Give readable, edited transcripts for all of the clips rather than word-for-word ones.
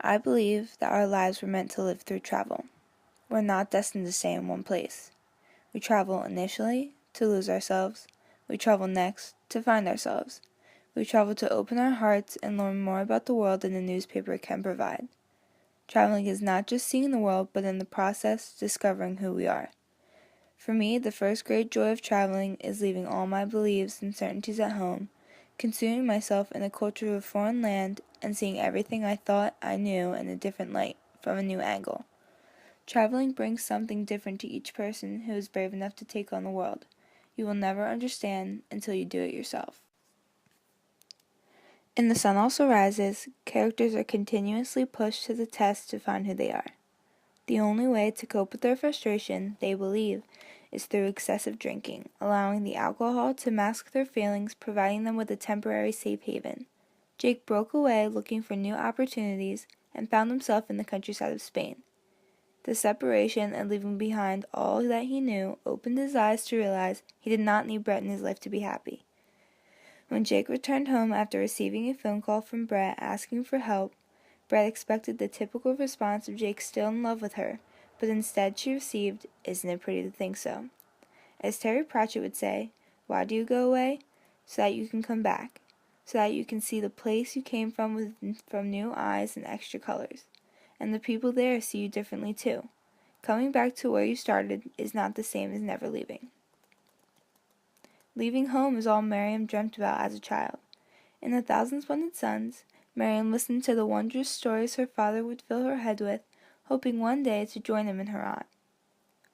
I believe that our lives were meant to live through travel. We're not destined to stay in one place. We travel initially to lose ourselves. We travel next to find ourselves. We travel to open our hearts and learn more about the world than the newspaper can provide. Traveling is not just seeing the world, but in the process, discovering who we are. For me, the first great joy of traveling is leaving all my beliefs and certainties at home, consuming myself in the culture of a foreign land, and seeing everything I thought I knew in a different light, from a new angle. Traveling brings something different to each person who is brave enough to take on the world. You will never understand until you do it yourself. In The Sun Also Rises, characters are continuously pushed to the test to find who they are. The only way to cope with their frustration, they believe, is through excessive drinking, allowing the alcohol to mask their feelings, providing them with a temporary safe haven. Jake broke away looking for new opportunities and found himself in the countryside of Spain. The separation and leaving behind all that he knew opened his eyes to realize he did not need Brett in his life to be happy. When Jake returned home after receiving a phone call from Brett asking for help, Brett expected the typical response of Jake still in love with her, but instead she received, "Isn't it pretty to think so?" As Terry Pratchett would say, "Why do you go away? So that you can come back. So that you can see the place you came from new eyes and extra colors. And the people there see you differently too. Coming back to where you started is not the same as never leaving." Leaving home is all Miriam dreamt about as a child. In A Thousand Splendid Suns, Miriam listened to the wondrous stories her father would fill her head with, hoping one day to join him in her aunt.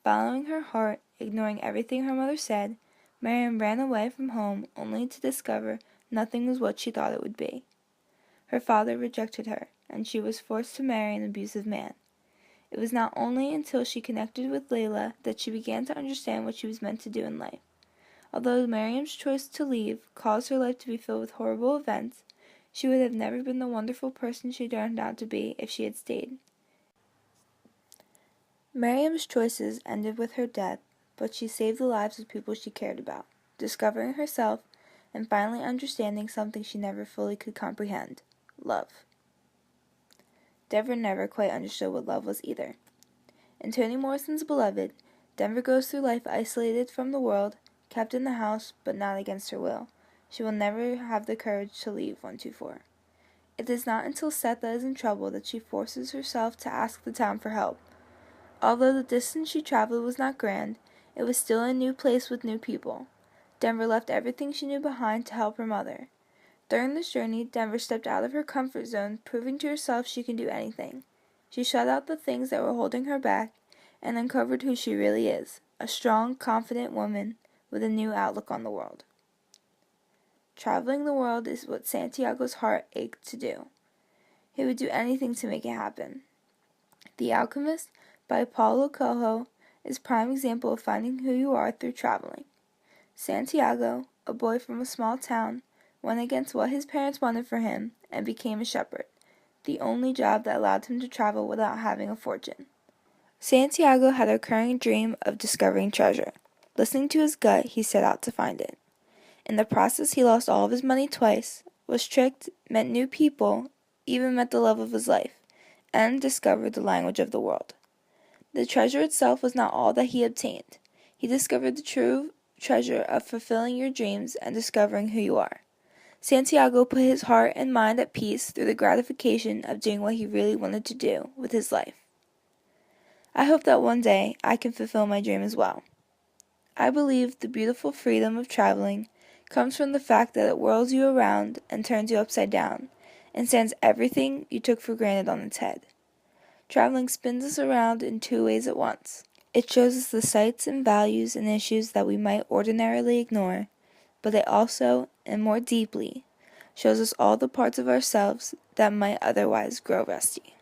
Following her heart, ignoring everything her mother said, Miriam ran away from home only to discover nothing was what she thought it would be. Her father rejected her, and she was forced to marry an abusive man. It was not only until she connected with Layla that she began to understand what she was meant to do in life. Although Miriam's choice to leave caused her life to be filled with horrible events, she would have never been the wonderful person she turned out to be if she had stayed. Miriam's choices ended with her death, but she saved the lives of people she cared about, discovering herself and finally understanding something she never fully could comprehend: love. Denver never quite understood what love was either. In Toni Morrison's Beloved, Denver goes through life isolated from the world, kept in the house, but not against her will. She will never have the courage to leave 124. It is not until Setha is in trouble that she forces herself to ask the town for help. Although the distance she traveled was not grand, it was still a new place with new people. Denver left everything she knew behind to help her mother. During this journey, Denver stepped out of her comfort zone, proving to herself she can do anything. She shut out the things that were holding her back and uncovered who she really is, a strong, confident woman with a new outlook on the world. Traveling the world is what Santiago's heart ached to do. He would do anything to make it happen. The Alchemist, by Paulo Coelho, is a prime example of finding who you are through traveling. Santiago, a boy from a small town, went against what his parents wanted for him and became a shepherd, the only job that allowed him to travel without having a fortune. Santiago had a recurring dream of discovering treasure. Listening to his gut, he set out to find it. In the process, he lost all of his money twice, was tricked, met new people, even met the love of his life, and discovered the language of the world. The treasure itself was not all that he obtained. He discovered the true treasure of fulfilling your dreams and discovering who you are. Santiago put his heart and mind at peace through the gratification of doing what he really wanted to do with his life. I hope that one day I can fulfill my dream as well. I believe the beautiful freedom of traveling comes from the fact that it whirls you around and turns you upside down, and stands everything you took for granted on its head. Traveling spins us around in two ways at once. It shows us the sights and values and issues that we might ordinarily ignore, but it also, and more deeply, shows us all the parts of ourselves that might otherwise grow rusty.